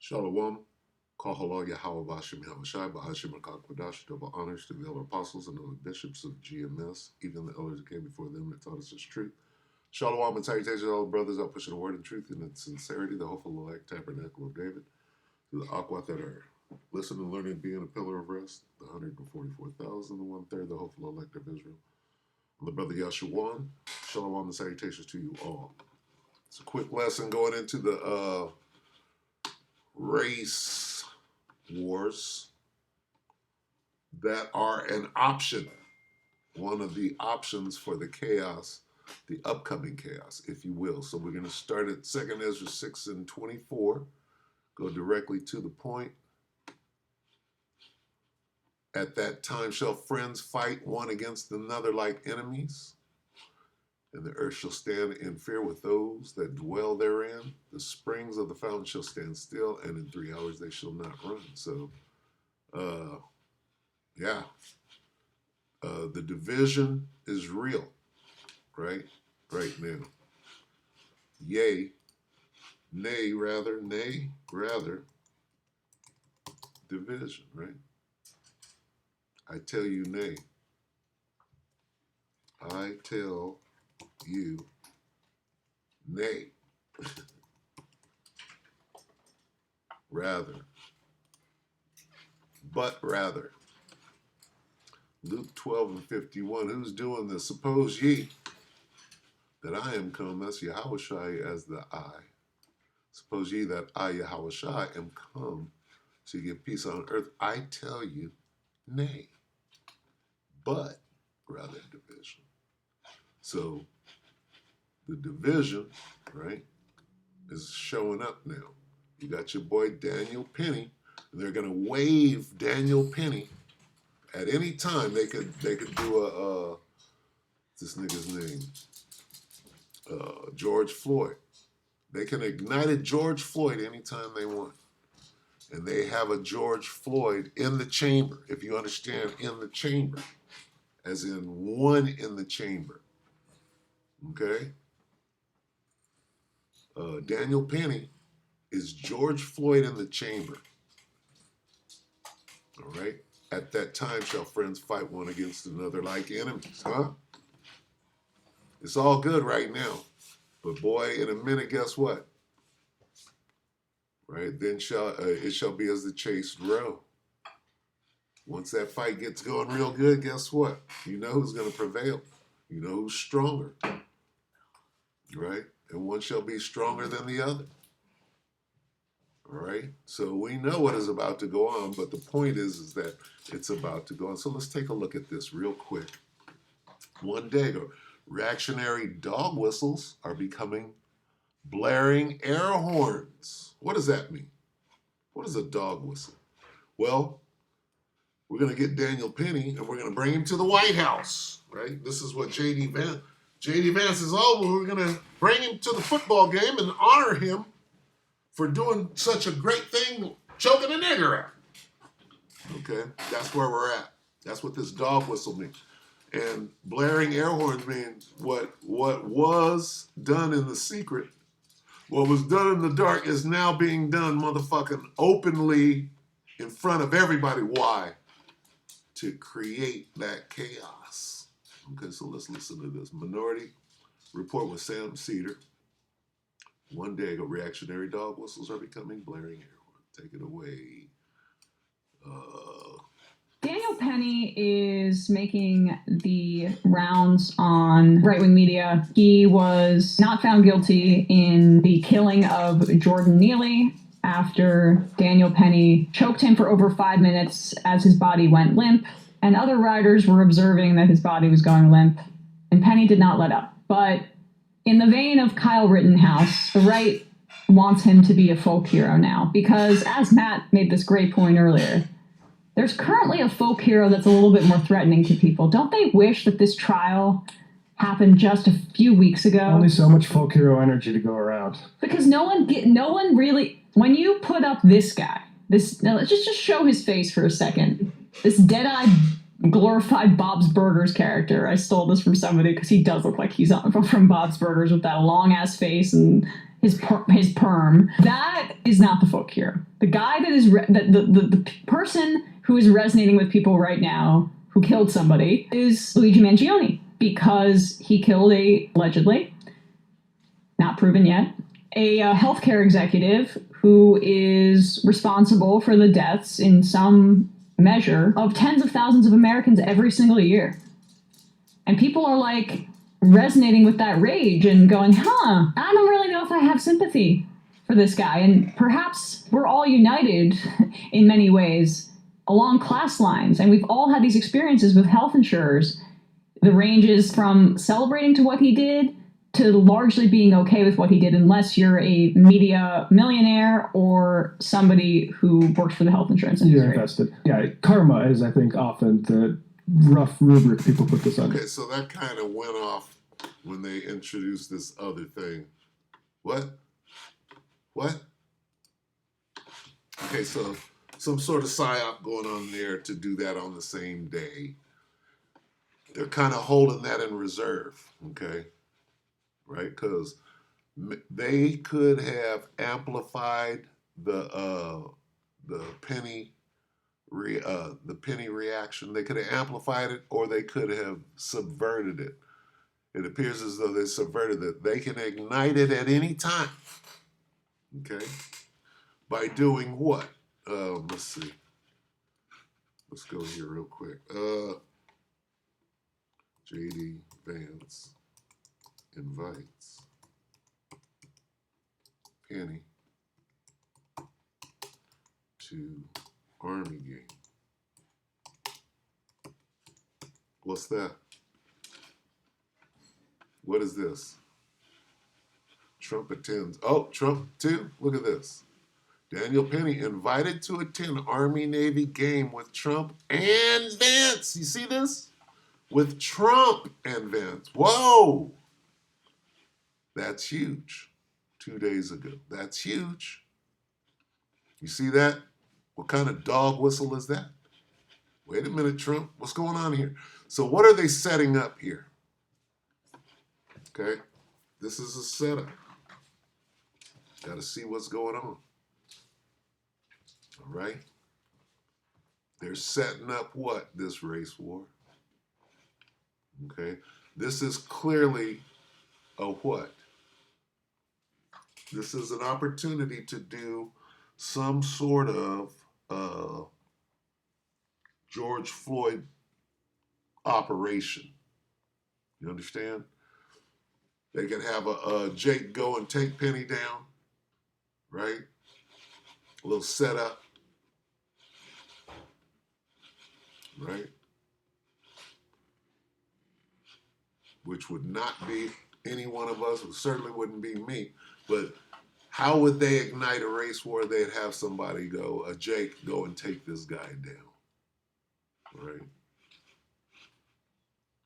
Shalom. Kahala Yahweh Bashim Yahushai Bahashim Akakwadash. Double honors to the elder apostles and the bishops of GMS, even the elders that came before them that taught us this truth. Shalom and salutations to all the brothers out pushing the word and truth in its sincerity, the hopeful elect tabernacle of David, to the Aquat that are listening, learning, being a pillar of rest, the 144,000, the one-third, the hopeful elect of Israel. And the brother Yashuan, shalom and salutations to you all. It's a quick lesson going into the race wars that are an option, one of the options for the chaos, the upcoming chaos, if you will. So we're going to start at 2nd Ezra 6 and 24, go directly to the point. At that time shall friends fight one against another like enemies, and the earth shall stand in fear with those that dwell therein. The springs of the fountain shall stand still, and in 3 hours they shall not run. So, the division is real, right now. Nay, rather, division, right? I tell you nay. I tell you nay. Rather. But rather. Luke 12 and 51. Who's doing this? Suppose ye that I am come, that's Yahushai as the I. Suppose ye that I, Yahushai, am come to give peace on earth. I tell you nay. But rather division. So the division, right, is showing up now. You got your boy Daniel Penny, and they're going to waive Daniel Penny at any time. They could do this nigga's name, George Floyd. They can ignite a George Floyd anytime they want. And they have a George Floyd in the chamber, if you understand, in the chamber, as in one in the chamber. Okay? Daniel Penny is George Floyd in the chamber. All right? At that time shall friends fight one against another like enemies, huh? It's all good right now. But boy, in a minute, guess what? Right? Then it shall be as the chased roe. Once that fight gets going real good, guess what? You know who's going to prevail. You know who's stronger. Right? And one shall be stronger than the other. All right? So we know what is about to go on, but the point is that it's about to go on. So let's take a look at this real quick. One day ago, reactionary dog whistles are becoming blaring air horns. What does that mean? What is a dog whistle? Well, we're going to get Daniel Penny and we're going to bring him to the White House, right? This is what J.D. Vance is over. We're going to bring him to the football game and honor him for doing such a great thing, choking a nigger out. Okay, that's where we're at. That's what this dog whistle means. And blaring air horns means what was done in the secret, what was done in the dark is now being done motherfucking openly in front of everybody. Why? To create that chaos. Okay, so let's listen to this. Minority Report with Sam Cedar. One day ago, reactionary dog whistles are becoming blaring air horns. Take it away. Daniel Penny is making the rounds on right-wing media. He was not found guilty in the killing of Jordan Neely after Daniel Penny choked him for over 5 minutes as his body went limp, and other riders were observing that his body was going limp, and Penny did not let up. But in the vein of Kyle Rittenhouse, the right wants him to be a folk hero now, because as Matt made this great point earlier, there's currently a folk hero that's a little bit more threatening to people. Don't they wish that this trial happened just a few weeks ago? Only so much folk hero energy to go around. Because no one really, when you put up this guy, now let's just show his face for a second. This dead-eyed, glorified Bob's Burgers character. I stole this from somebody because he does look like he's from Bob's Burgers with that long-ass face, and his perm. That is not the folk hero. The guy that is the person who is resonating with people right now who killed somebody is Luigi Mangione, because he killed allegedly, not proven yet, a healthcare executive who is responsible for the deaths in some measure of tens of thousands of Americans every single year. And people are like resonating with that rage and going, I don't really know if I have sympathy for this guy. And perhaps we're all united in many ways along class lines. And we've all had these experiences with health insurers. The range is from celebrating to what he did to largely being okay with what he did, unless you're a media millionaire or somebody who works for the health insurance industry. You're invested. Yeah, karma is, I think, often the rough rubric people put this under. Okay, so that kind of went off when they introduced this other thing. What? Okay, so some sort of psyop going on there to do that on the same day. They're kind of holding that in reserve, okay? Right? Because they could have amplified the penny reaction. They could have amplified it, or they could have subverted it. It appears as though they subverted it. They can ignite it at any time. Okay? By doing what? Let's see. Let's go here real quick. J.D. Vance invites Penny to Army game. What's that? What is this? Trump attends. Oh, Trump too? Look at this. Daniel Penny invited to attend Army-Navy game with Trump and Vance. You see this? With Trump and Vance. Whoa! That's huge. 2 days ago. That's huge. You see that? What kind of dog whistle is that? Wait a minute, Trump. What's going on here? So what are they setting up here? Okay? This is a setup. Got to see what's going on. All right? They're setting up what? This race war. Okay? This is clearly a what? This is an opportunity to do some sort of George Floyd operation. You understand? They can have a Jake go and take Penny down, right? A little setup, right? Which would not be any one of us, it certainly wouldn't be me, but how would they ignite a race war? They'd have somebody go, a Jake, go and take this guy down, right?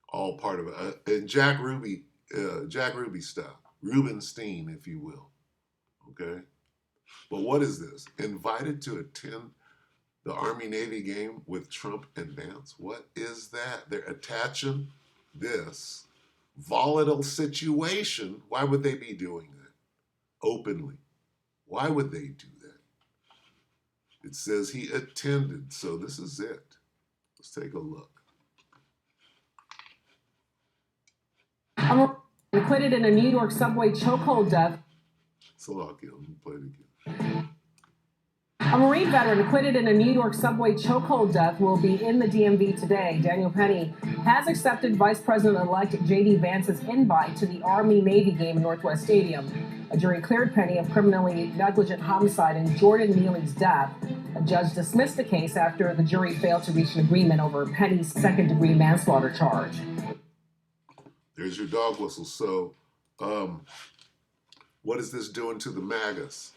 All part of it. And Jack Ruby style, Rubenstein, if you will, okay? But what is this? Invited to attend the Army-Navy game with Trump and Vance? What is that? They're attaching this volatile situation. Why would they be doing that openly? Why would they do that? It says he attended, so this is it. Let's take a look. Acquitted in a New York subway chokehold death. So I'll get him. Play it again. A Marine veteran acquitted in a New York subway chokehold death will be in the DMV today. Daniel Penny has accepted Vice President-elect J.D. Vance's invite to the Army-Navy game in Northwest Stadium. A jury cleared Penny of criminally negligent homicide in Jordan Neely's death. A judge dismissed the case after the jury failed to reach an agreement over Penny's second-degree manslaughter charge. There's your dog whistle. So, what is this doing to the MAGAs?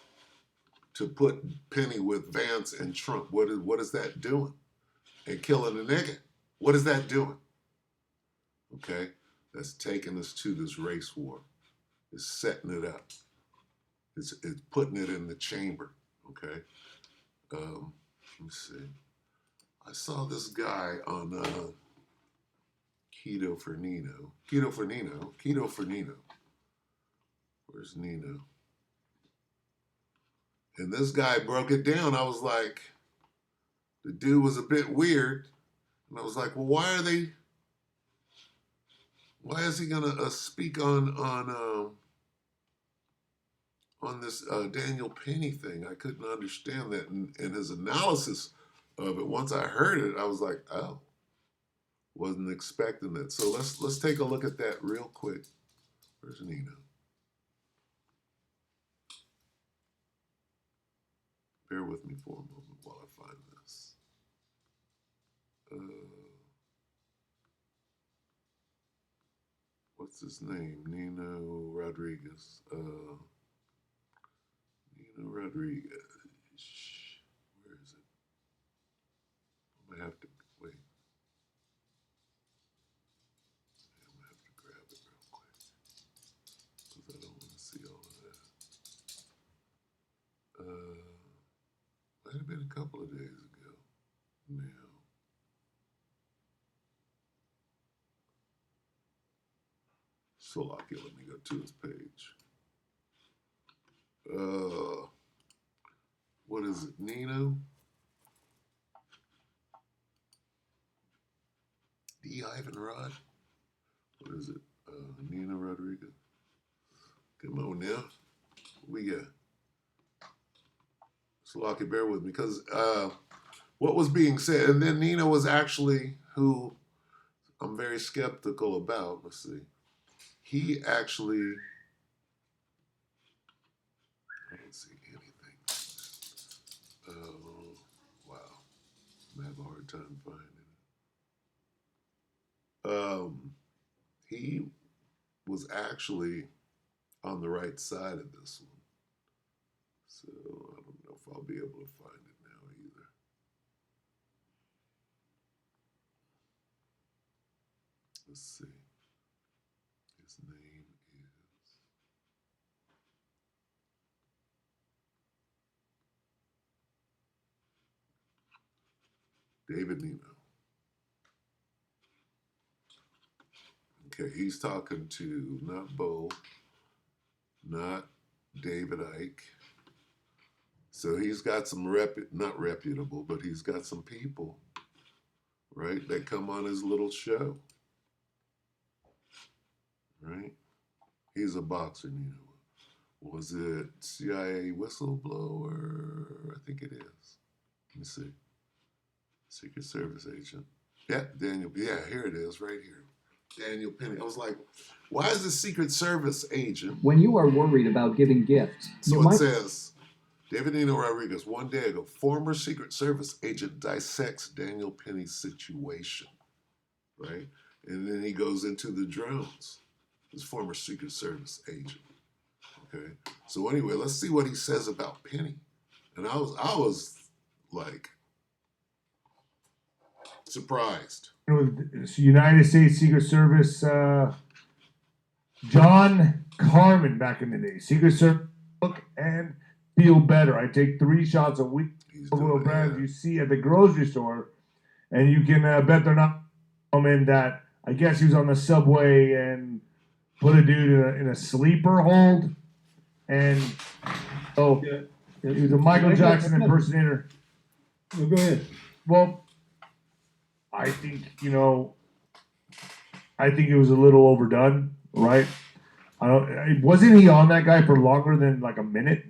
To put Penny with Vance and Trump, what is that doing? And killing a nigga, what is that doing? Okay, that's taking us to this race war. It's setting it up. It's putting it in the chamber. Okay, let me see. I saw this guy on Keto for Nino. Where's Nino? And this guy broke it down. I was like, the dude was a bit weird. And I was like, well, why is he going to speak on this Daniel Penny thing? I couldn't understand that. And his analysis of it, once I heard it, I was like, oh, wasn't expecting that. So let's take a look at that real quick. Where's Nina? Bear with me for a moment while I find this. What's his name? Nino Rodriguez. Nino Rodriguez. Where is it? I'm gonna have to wait. I'm gonna have to grab it real quick because I don't want to see all of that. Might have been a couple of days ago. Now. So lucky, let me go to his page. What is it, Nino? D. Ivan Rod? What is it? Nino Rodriguez? Come on now. What we got? So lucky, bear with me, because what was being said, and then Nino was actually who I'm very skeptical about. Let's see. He actually, I don't see anything. Oh, wow. I'm having a hard time finding it. He was actually on the right side of this one. So I don't know if I'll be able to find it now either. Let's see. His name is David Nino. Okay, he's talking to not Bo, not David Icke. So he's got some not reputable, but he's got some people, right, that come on his little show. Right? He's a boxer, you know. Was it CIA whistleblower? I think it is. Let me see. Secret Service agent. Yeah, Daniel. Yeah, here it is, right here. Daniel Penny. I was like, why is the Secret Service agent? When you are worried about giving gifts, So it says, David Nino Rodriguez, one day ago, former Secret Service agent dissects Daniel Penny's situation, right? And then he goes into the drones. His former Secret Service agent. Okay. So anyway, let's see what he says about Penny. And I was like surprised. With United States Secret Service, John Carmen back in the day. Secret Service, look and feel better. I take 3 shots a week of oil brands you see at the grocery store, and you can bet they're not in that. I guess he was on the subway and put a dude in a sleeper hold, and he was a Michael Jackson impersonator. Well, go ahead. Well, I think it was a little overdone, right? Wasn't he on that guy for longer than like a minute?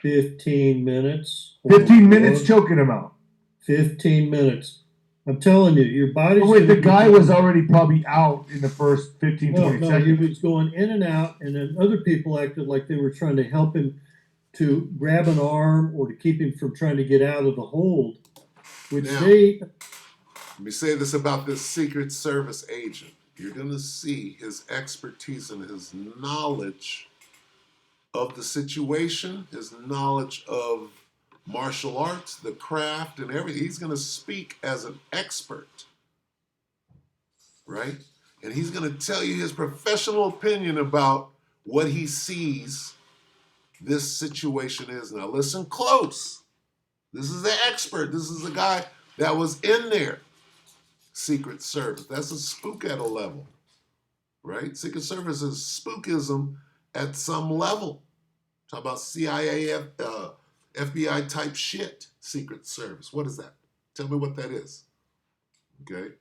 15 minutes. 15 minutes choking him out. 15 minutes. I'm telling you, your body's... Oh, wait, the guy was already probably out in the first 15, 20 seconds. He was going in and out, and then other people acted like they were trying to help him to grab an arm or to keep him from trying to get out of the hold, which Now, they... Let me say this about this Secret Service agent. You're going to see his expertise and his knowledge of the situation, his knowledge of martial arts, the craft, and everything. He's going to speak as an expert, right? And he's going to tell you his professional opinion about what he sees this situation is. Now listen close. This is the expert. This is the guy that was in there. Secret Service. That's a spook at a level, right? Secret Service is spookism at some level. Talk about CIA, FBI type shit, Secret Service. What is that? Tell me what that is. Okay?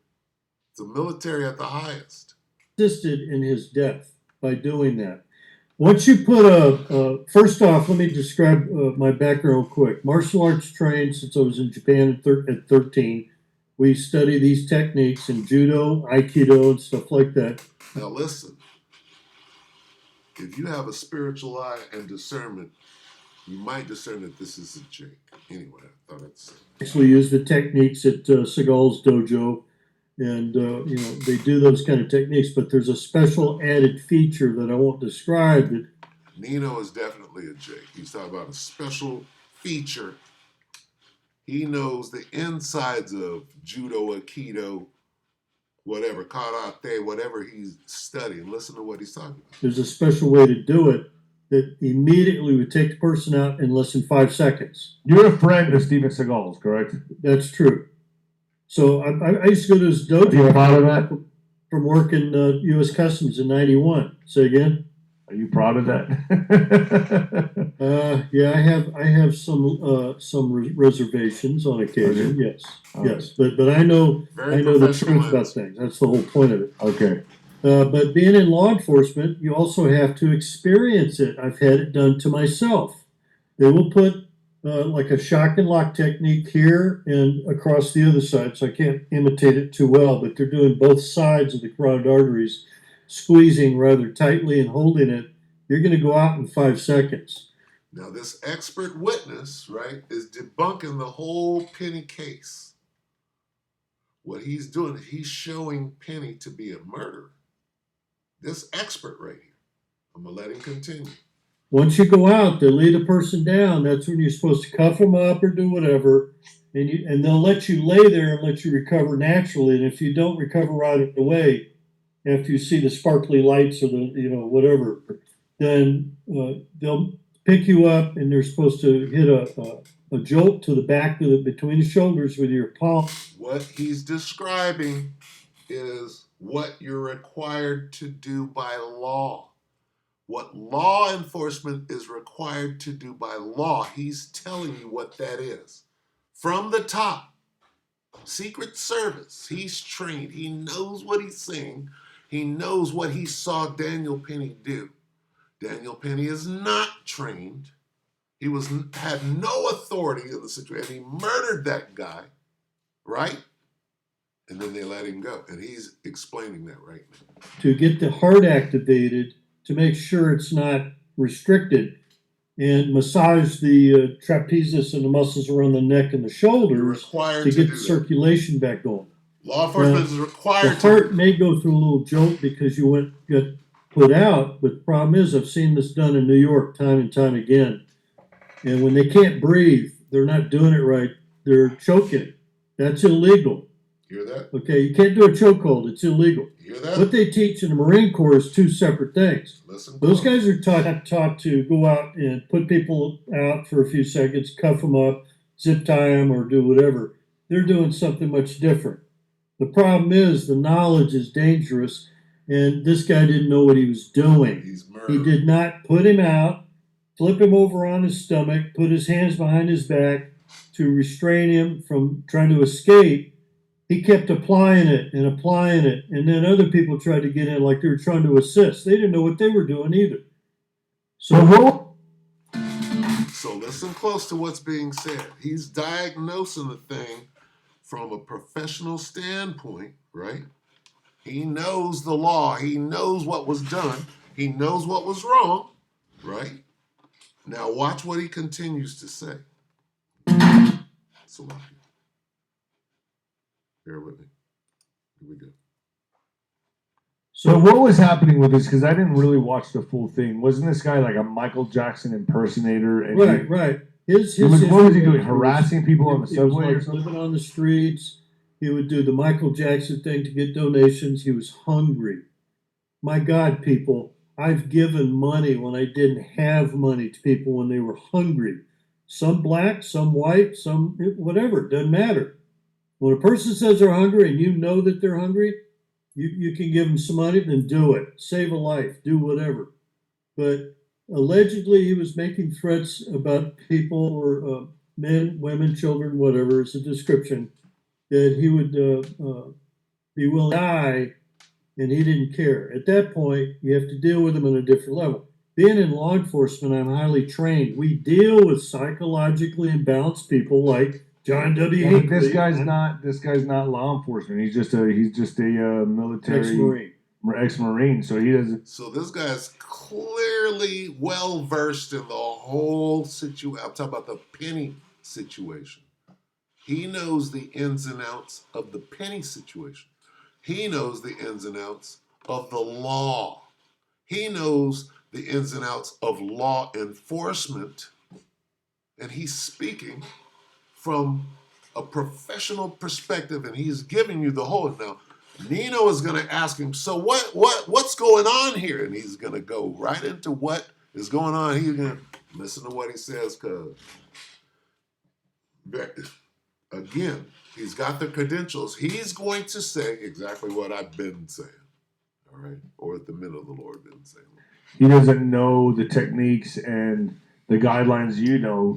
The military at the highest. Assisted in his death by doing that. Once you put first off, let me describe my background quick. Martial arts trained since I was in Japan at 13. We study these techniques in judo, aikido, and stuff like that. Now listen, if you have a spiritual eye and discernment, you might discern that this is a Jake. Anyway, I thought I'd say. Actually use the techniques at Seagal's dojo. And, they do those kind of techniques, but there's a special added feature that I won't describe. That Nino is definitely a Jake. He's talking about a special feature. He knows the insides of judo, aikido, whatever, karate, whatever he's studying. Listen to what he's talking about. there's a special way to do it that immediately would take the person out in less than 5 seconds. You're a friend of Steven Seagal's, correct? That's true. So I used to go to his Are you dojo proud of that? from working U.S. Customs in '91. Say again? Are you proud of that? Yeah, I have some reservations on occasion. Yes, Okay. yes, but I know Very the professional truth about answer. things. That's the whole point of it. Okay. But being in law enforcement, you also have to experience it. I've had it done to myself. They will put like a shock and lock technique here and across the other side, so I can't imitate it too well, but they're doing both sides of the carotid arteries, squeezing rather tightly and holding it. You're going to go out in 5 seconds. Now, this expert witness, right, is debunking the whole Penny case. What he's doing, he's showing Penny to be a murderer. This expert right here. I'm going to let him continue. Once you go out, they lay the person down. That's when you're supposed to cuff them up or do whatever, and they'll let you lay there and let you recover naturally. And if you don't recover right away, after you see the sparkly lights or the whatever, then they'll pick you up and they're supposed to hit a jolt to the back of between the shoulders with your palm. What he's describing is what you're required to do by law. What law enforcement is required to do by law, he's telling you what that is. From the top, Secret Service, he's trained. He knows what he's saying. He knows what he saw Daniel Penny do. Daniel Penny is not trained. He had no authority in the situation. He murdered that guy, right? And then they let him go. And he's explaining that right now. To get the heart activated, to make sure it's not restricted, and massage the trapezius and the muscles around the neck and the shoulders to get the circulation back going. Law enforcement is required the heart may go through a little jolt because you got put out, but the problem is I've seen this done in New York time and time again. And when they can't breathe, they're not doing it right, they're choking. That's illegal. Hear that? Okay, you can't do a chokehold, it's illegal. You hear that? What they teach in the Marine Corps is 2 separate things. Listen, Those guys are taught to go out and put people out for a few seconds, cuff them up, zip tie them, or do whatever. They're doing something much different. The problem is the knowledge is dangerous, and this guy didn't know what he was doing. He's murdered. He did not put him out, flip him over on his stomach, put his hands behind his back to restrain him from trying to escape. He kept applying it, and then other people tried to get in like they were trying to assist. They didn't know what they were doing either. So listen close to what's being said. He's diagnosing the thing from a professional standpoint, right? He knows the law. He knows what was done. He knows what was wrong, right? Now watch what he continues to say. So bear with me. Here we go. So what was happening with this? Because I didn't really watch the full thing. Wasn't this guy like a Michael Jackson impersonator? And Right. What was he doing? Harassing people on the He was subway or like something? living on the streets. He would do the Michael Jackson thing to get donations. He was hungry. My God, people, I've given money when I didn't have money to people when they were hungry. Some black, some white, some whatever. Doesn't matter. When a person says they're hungry and you know that they're hungry, you can give them some money, then do it. Save a life. Do whatever. But allegedly he was making threats about people or men, women, children, whatever. It's a description that he would be willing to die, and he didn't care. At that point, you have to deal with him on a different level. Being in law enforcement, I'm highly trained. We deal with psychologically imbalanced people like John W. Yeah, but Hinckley. this guy's not law enforcement. He's just a military Ex-Marine. ex-Marine. So he doesn't. So this guy's clearly well versed in the whole situation. I'm talking about the penny situation. He knows the ins and outs of the penny situation. He knows the ins and outs of the law. He knows the ins and outs of law enforcement. And he's speaking from a professional perspective, and he's giving you the whole. Now, Nino is going to ask him, so what's going on here? And he's going to go right into what is going on. He's going to listen to what he says, because, again, he's got the credentials. He's going to say exactly what I've been saying, all right? Or at the minute of the Lord been saying. He doesn't know the techniques and the guidelines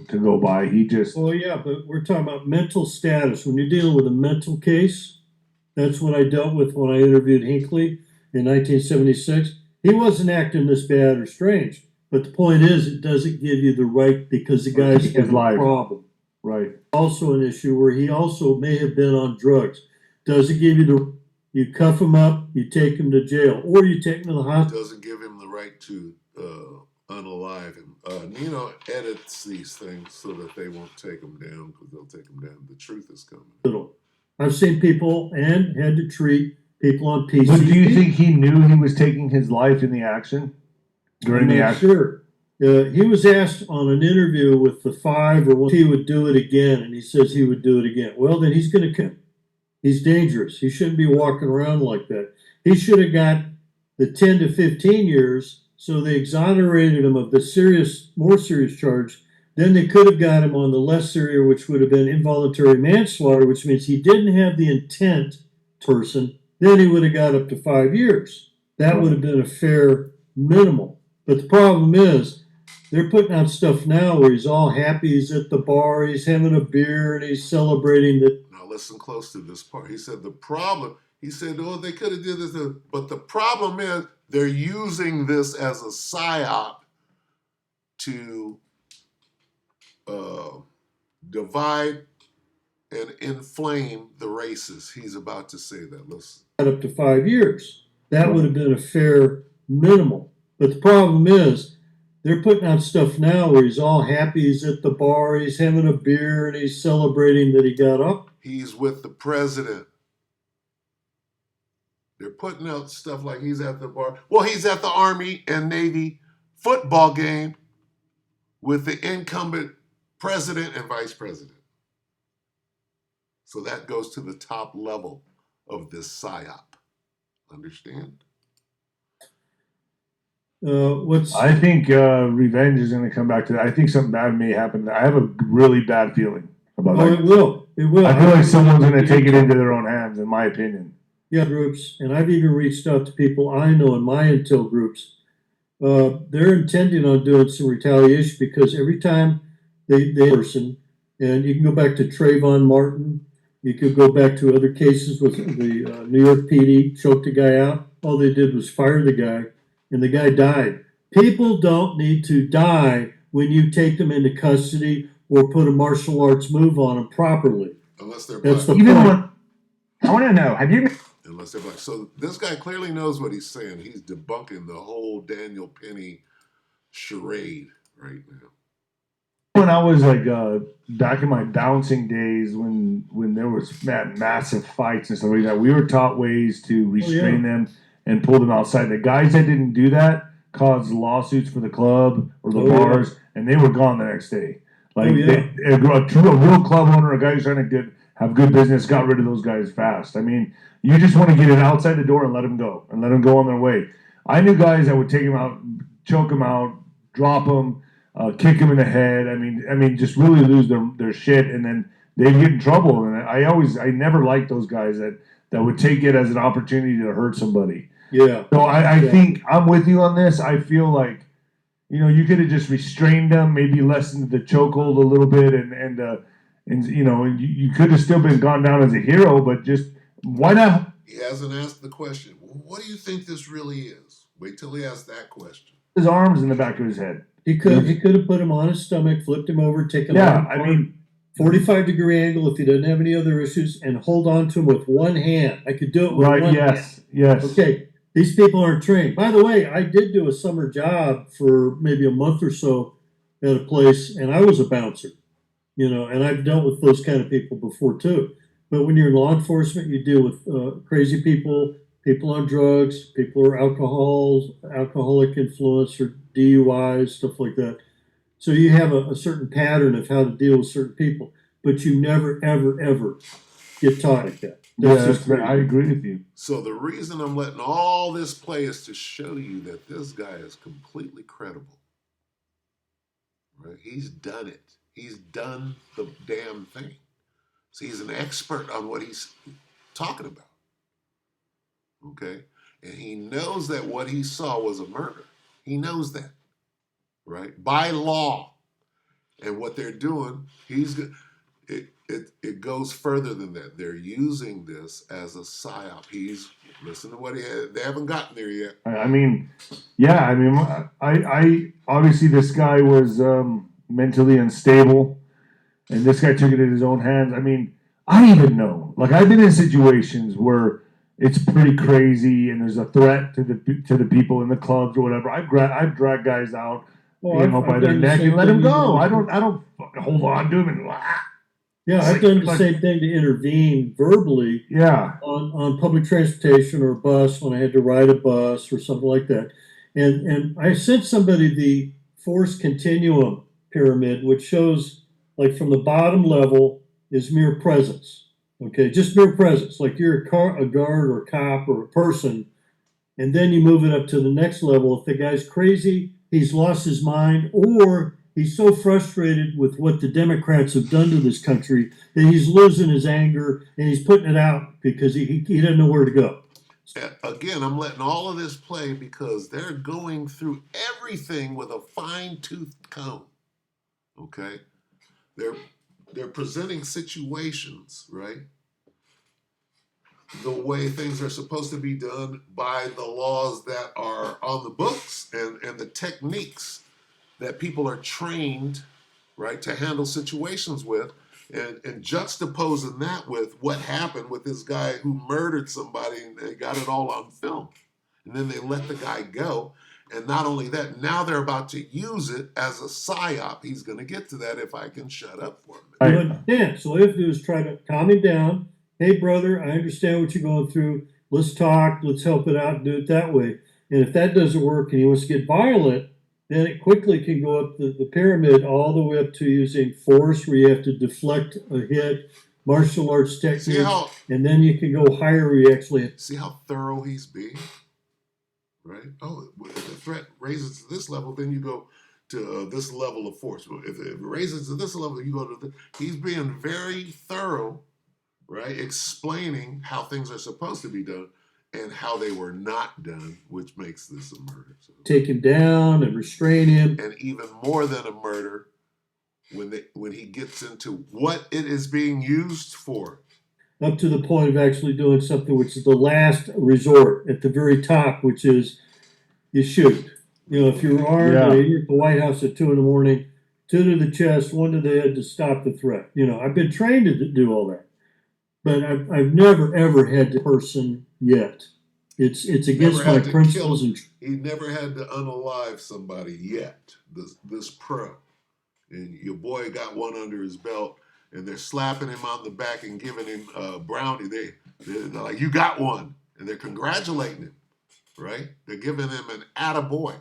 to go by. He just. Oh, yeah, but we're talking about mental status. When you're dealing with a mental case, that's what I dealt with when I interviewed Hinckley in 1976. He wasn't acting this bad or strange. But the point is, it doesn't give you the right, because the guy's His got a life. problem. Right. Also an issue where he also may have been on drugs. Doesn't give you you cuff him up, you take him to jail, or you take him to the hospital. Doesn't give him the right to unalive him. Nino edits these things so that they won't take him down, because they'll take him down. The truth is coming. I've seen people and had to treat people on PCP. But do you think he knew he was taking his life in the action? During the action? Sure. He was asked on an interview with the Five or what he would do it again, and he says he would do it again. Well, then he's going to come. He's dangerous. He shouldn't be walking around like that. He should have got the 10 to 15 years, so they exonerated him of the more serious charge. Then they could have got him on the less serious, which would have been involuntary manslaughter, which means he didn't have the intent person. Then he would have got up to 5 years. That would have been a fair minimal. But the problem is, they're putting out stuff now where he's all happy, he's at the bar, he's having a beer, and he's celebrating that. Now listen close to this part. He said oh, they could have did this, but the problem is they're using this as a psyop to divide and inflame the races. He's about to say that. Listen. Up to 5 years. That would have been a fair minimal. But the problem is, they're putting out stuff now where he's all happy, he's at the bar, he's having a beer, and he's celebrating that he got up. He's with the president. They're putting out stuff like he's at the bar. Well, he's at the Army and Navy football game with the incumbent president and vice president. So that goes to the top level of this psyop. Understand? I think revenge is going to come back to that. I think something bad may happen. I have a really bad feeling about that. It will. It will. I feel like someone's going to take it into their own hands, in my opinion. Yeah, groups, and I've even reached out to people I know in my intel groups. They're intending on doing some retaliation, because every time they person, and you can go back to Trayvon Martin, you could go back to other cases with the New York PD choked a guy out. All they did was fire the guy, and the guy died. People don't need to die when you take them into custody or put a martial arts move on them properly. Unless they're black. That's the point. I want to know, have you... Unless they're black. So this guy clearly knows what he's saying. He's debunking the whole Daniel Penny charade right now. When I was back in my bouncing days, when there was massive fights and stuff like that, we were taught ways to restrain them and pull them outside. The guys that didn't do that caused lawsuits for the club or the bars, and they were gone the next day. A real club owner, a guy who's trying to have good business, got rid of those guys fast. I mean, you just want to get it outside the door and let them go on their way. I knew guys that would take them out, choke them out, drop them, kick them in the head. I mean, just really lose their shit, and then they'd get in trouble. And I never liked those guys that would take it as an opportunity to hurt somebody. Yeah. So I think I'm with you on this. I feel like, you could have just restrained them, maybe lessened the chokehold a little bit, and you could have still been gone down as a hero. But just why not? He hasn't asked the question. What do you think this really is? Wait till he asks that question. His arms in the back of his head. He could have put him on his stomach, flipped him over, taken Yeah, a 45-degree angle if he doesn't have any other issues, and hold on to him with one hand. I could do it with one hand. Yes. Okay, these people aren't trained. By the way, I did do a summer job for maybe a month or so at a place, and I was a bouncer, and I've dealt with those kind of people before too. But when you're in law enforcement, you deal with crazy people, people on drugs, people who are alcoholic influence or DUIs, stuff like that. So you have a certain pattern of how to deal with certain people, but you never, ever, ever get taught like that. I agree with you. So the reason I'm letting all this play is to show you that this guy is completely credible. Right? He's done it. He's done the damn thing. So he's an expert on what he's talking about. Okay? And he knows that what he saw was a murder. He knows that. Right? By law. And what they're doing, it goes further than that. They're using this as a psyop. Listen to what they haven't gotten there yet. I obviously this guy was mentally unstable, and this guy took it in his own hands. I mean, I even know, like, I've been in situations where it's pretty crazy, and there's a threat to the people in the clubs or whatever. I've dragged guys out, by their neck and let them go. I don't hold on to them and. Yeah, I've done the same thing to intervene verbally. Yeah. On public transportation or a bus when I had to ride a bus or something like that, and I sent somebody the force continuum pyramid, which shows like from the bottom level is mere presence. Okay, just mere presence, like you're a guard or a cop or a person, and then you move it up to the next level. If the guy's crazy, he's lost his mind, or he's so frustrated with what the Democrats have done to this country that he's losing his anger and he's putting it out because he doesn't know where to go. Again, I'm letting all of this play because they're going through everything with a fine-toothed comb. Okay? They're presenting situations, right? The way things are supposed to be done by the laws that are on the books and the techniques that people are trained, right, to handle situations with, and juxtaposing that with what happened with this guy who murdered somebody, and they got it all on film. And then they let the guy go. And not only that, now they're about to use it as a psyop. He's going to get to that if I can shut up for him. Yeah, so all you have to do is try to calm him down. Hey, brother, I understand what you're going through. Let's talk. Let's help it out and do it that way. And if that doesn't work and he wants to get violent, then it quickly can go up the pyramid all the way up to using force, where you have to deflect a hit, martial arts techniques, and then you can go higher where you actually... See how thorough he's being? Right? Oh, if the threat raises to this level, then you go to this level of force. If it raises to this level, you go to he's being very thorough, right? Explaining how things are supposed to be done and how they were not done, which makes this a murder. So, take him down and restrain him. And even more than a murder, when he gets into what it is being used for. Up to the point of actually doing something which is the last resort at the very top, which is you shoot. If you're armed and you're at the White House at 2 a.m, 2 to the chest, 1 to the head to stop the threat. I've been trained to do all that. But I've never, ever had the person yet. It's against my principles. He never had to unalive somebody yet, this pro. And your boy got one under his belt, and they're slapping him on the back and giving him a brownie. They're like, you got one. And they're congratulating him, right? They're giving him an attaboy,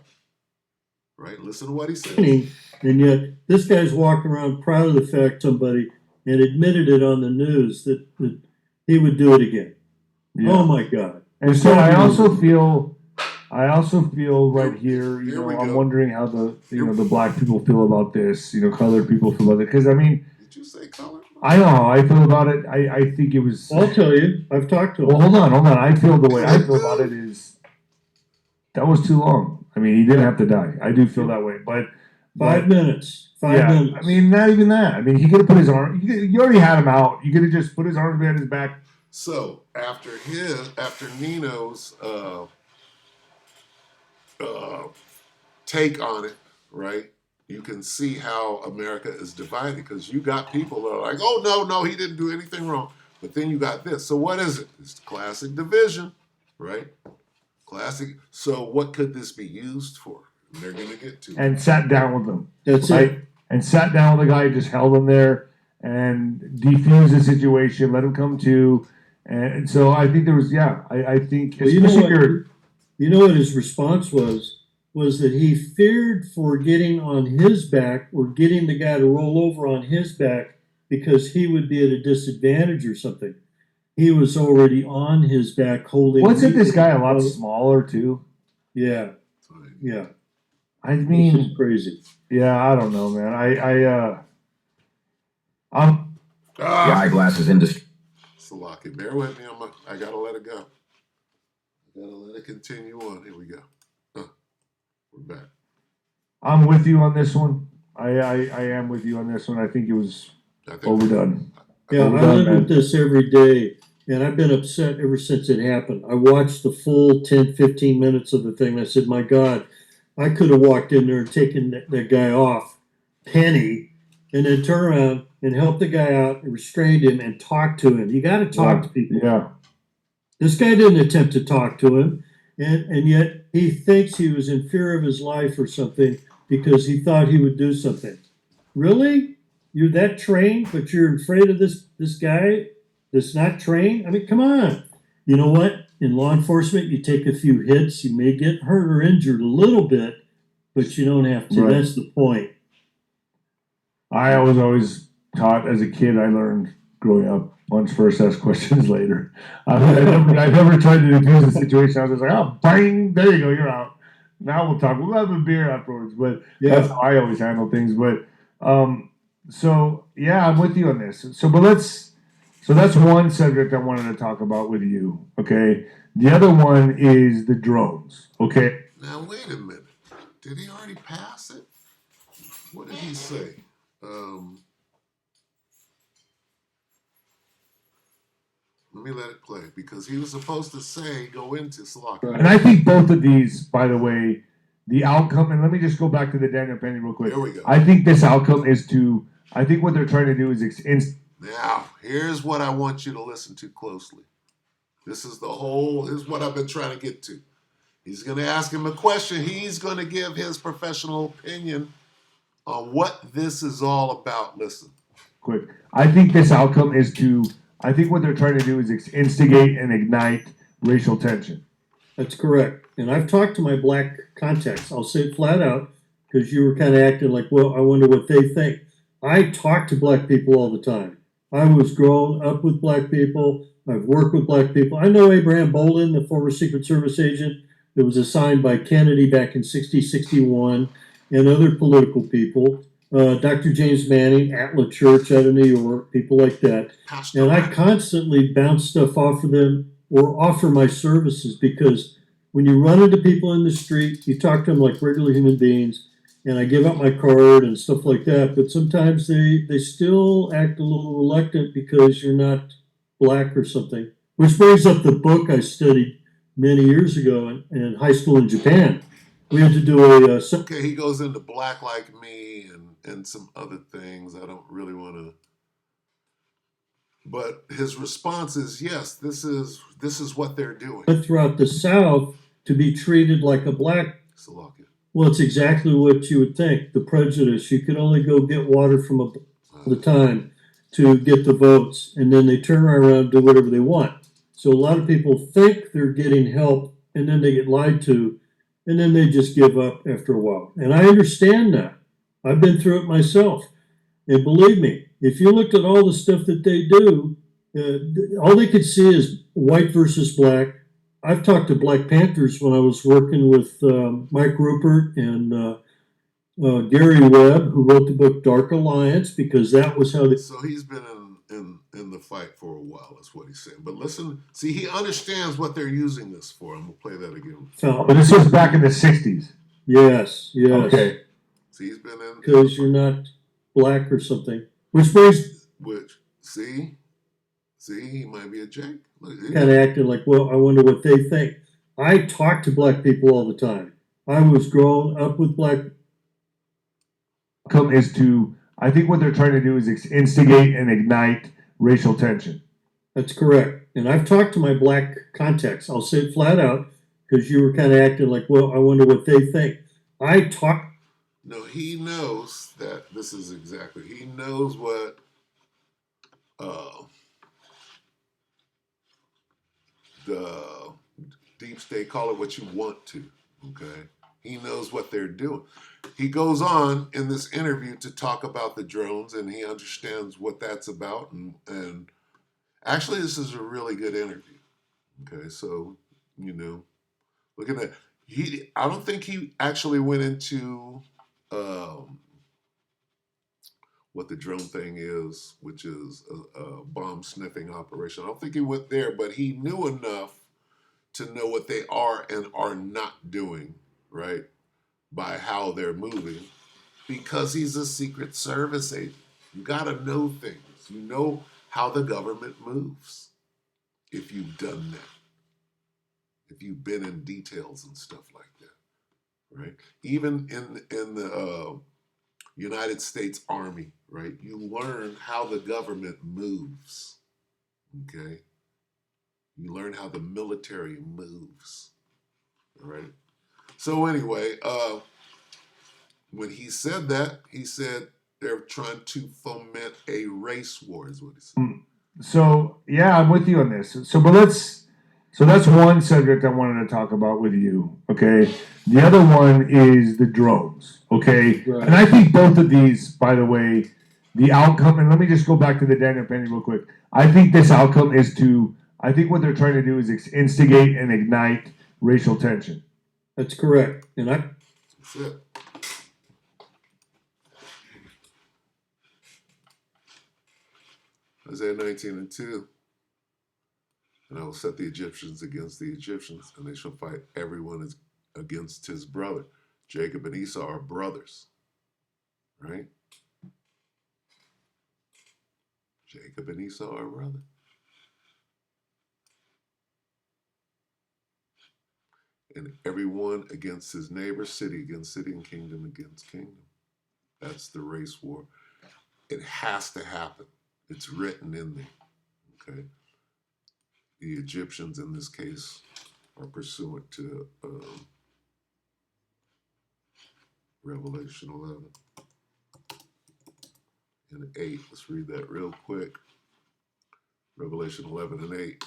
right? Listen to what he says. And yet this guy's walking around proud of the fact somebody and admitted it on the news that he would do it again. Yeah. Oh my God! And so I also feel right here. I'm wondering how the black people feel about this. Colored people feel about it. Because did you say colored? I know how I feel about it. I think it was. I'll tell you. I've talked to him. Well, hold on. I feel the way I feel about it is that was too long. I mean, he didn't have to die. I do feel that way, but 5 minutes. 5 minutes. I mean, not even that. I mean, he could have put his arm. You already had him out. You could have just put his arms behind his back. So after Nino's take on it, right? You can see how America is divided because you got people that are like, oh, no, he didn't do anything wrong. But then you got this. So what is it? It's classic division, right? Classic. So what could this be used for? And they're going to get to and sat down with them. That's right? it. And sat down with the guy, just held him there and defused the situation, let him come to. And so I think there was, I think. Well, you know what his response was that he feared for getting on his back or getting the guy to roll over on his back because he would be at a disadvantage or something. He was already on his back holding. Wasn't this guy a lot smaller too? Yeah. I mean, this is crazy. Yeah, I don't know, man. The eyeglasses industry. Salaki, bear with me. I gotta let it go. I gotta let it continue on. Here we go. We're back. I'm with you on this one. I am with you on this one. I think it was overdone. Yeah, I live with this every day, and I've been upset ever since it happened. I watched the full 10, 15 minutes of the thing. And I said, my God, I could have walked in there and taken that guy off, Penny, and then turn around and help the guy out and restrained him and talk to him. You got to talk to people. Yeah. This guy didn't attempt to talk to him, and yet he thinks he was in fear of his life or something because he thought he would do something. Really? You're that trained, but you're afraid of this guy that's not trained? I mean, come on. You know what? In law enforcement, you take a few hits. You may get hurt or injured a little bit, but you don't have to. Right. That's the point. I was always taught as a kid. I learned growing up, punch first, ask questions later. I never tried to defuse the situation. I was just like, oh, bang, there you go, you're out. Now we'll talk. We'll have a beer afterwards. But that's how I always handle things. But so yeah, I'm with you on this. So that's one subject I wanted to talk about with you. Okay. The other one is the drones. Okay. Now wait a minute. Did he already pass it? What did he say? Let me let it play because he was supposed to say go into Slock. And I think both of these, by the way, the outcome, and let me just go back to the Daniel Penny real quick. Here we go. I think this outcome is I think what they're trying to do is now, here's what I want you to listen to closely. This is what I've been trying to get to. He's going to ask him a question. He's going to give his professional opinion on what this is all about. Listen. Quick. I think this outcome is I think what they're trying to do is instigate and ignite racial tension. That's correct. And I've talked to my black contacts. I'll say it flat out because you were kind of acting like, well, I wonder what they think. I talk to black people all the time. I was grown up with black people. I've worked with black people. I know Abraham Bolin, the former Secret Service agent that was assigned by Kennedy back in 61, and other political people. Dr. James Manning, Atla Church out of New York, people like that. And I constantly bounce stuff off of them or offer my services because when you run into people in the street, you talk to them like regular human beings, and I give out my card and stuff like that. But sometimes they still act a little reluctant because you're not black or something. Which brings up the book I studied many years ago in high school in Japan. We had to do okay, he goes into black like me and some other things. I don't really want to. But his response is, yes, this is what they're doing. Throughout the South to be treated like a black. Well, it's exactly what you would think. The prejudice. You can only go get water from the time to get the votes, and then they turn around and do whatever they want. So a lot of people think they're getting help, and then they get lied to, and then they just give up after a while. And I understand that. I've been through it myself. And believe me, if you looked at all the stuff that they do, all they could see is white versus black. I've talked to Black Panthers when I was working with Mike Rupert and Gary Webb, who wrote the book Dark Alliance, because that was how they... So he's been in the fight for a while, is what he's saying. But listen, see, he understands what they're using this for, and we'll play that again. But this was back in the 60s. Yes, yes. Okay. See, he's been in. Because you're not black or something. Which brings See, he might be a Jake. kind of acting like, well, I wonder what they think. I talk to black people all the time. I was grown up with black. Outcome is to, I think what they're trying to do is instigate and ignite racial tension. That's correct. And I've talked to my black contacts. I'll say it flat out because you were kind of acting like, well, I wonder what they think. I talk. No, he knows that this is exactly. He knows what the deep state, call it what you want to. Okay, he knows what they're doing. He goes on in this interview to talk about the drones, and he understands what that's about. And actually, this is a really good interview. Okay, so look at that. I don't think he actually went into what the drone thing is, which is a bomb sniffing operation. I don't think he went there, but he knew enough to know what they are and are not doing, right? By how they're moving, because he's a Secret Service agent. You got to know things. You know how the government moves if you've done that. If you've been in details and stuff like that, right? Even in the United States Army, right? You learn how the government moves, okay? You learn how the military moves, all right? So anyway, when he said that, he said they're trying to foment a race war, is what he said. So yeah, I'm with you on this. So that's one subject I wanted to talk about with you. Okay, the other one is the drones. Okay, Right. and I think both of these, by the way, the outcome. And let me just go back to the Daniel Penny real quick. I think this outcome is to. I think what they're trying to do is instigate and ignite racial tension. That's correct. And That's it. Isaiah 19:2. And I will set the Egyptians against the Egyptians, and they shall fight everyone against his brother. Jacob and Esau are brothers, right? Jacob and Esau are brothers. And everyone against his neighbor, city against city, and kingdom against kingdom. That's the race war. It has to happen. It's written in there, okay? The Egyptians, in this case, are pursuant to Revelation 11 and 8. Let's read that real quick. Revelation 11 and 8.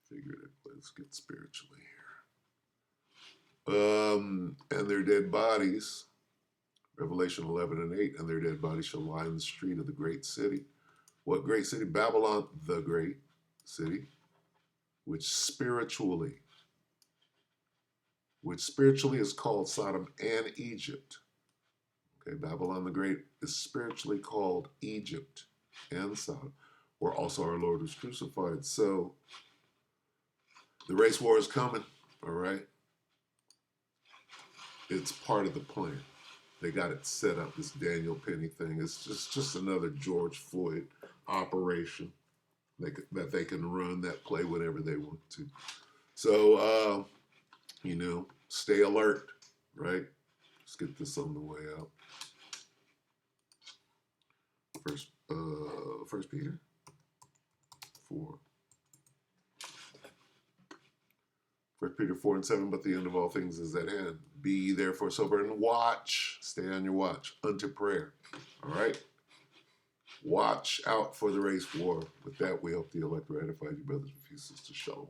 Figured it. Let's get spiritually here. And their dead bodies, Revelation 11 and 8, and their dead bodies shall lie in the street of the great city. What great city? Babylon, the great city, which spiritually is called Sodom and Egypt. Okay, Babylon the Great is spiritually called Egypt and Sodom, where also our Lord was crucified. So the race war is coming, all right? It's part of the plan. They got it set up, this Daniel Penny thing. It's just another George Floyd operation that they can run that play whenever they want to. So, stay alert, right? Let's get this on the way out. First Peter 4. 1 Peter 4 and 7, but the end of all things is at hand. Be ye therefore sober and watch. Stay on your watch unto prayer. All right? Watch out for the race war. With that, we hope the elect ratified you, brothers and sisters. Shalom.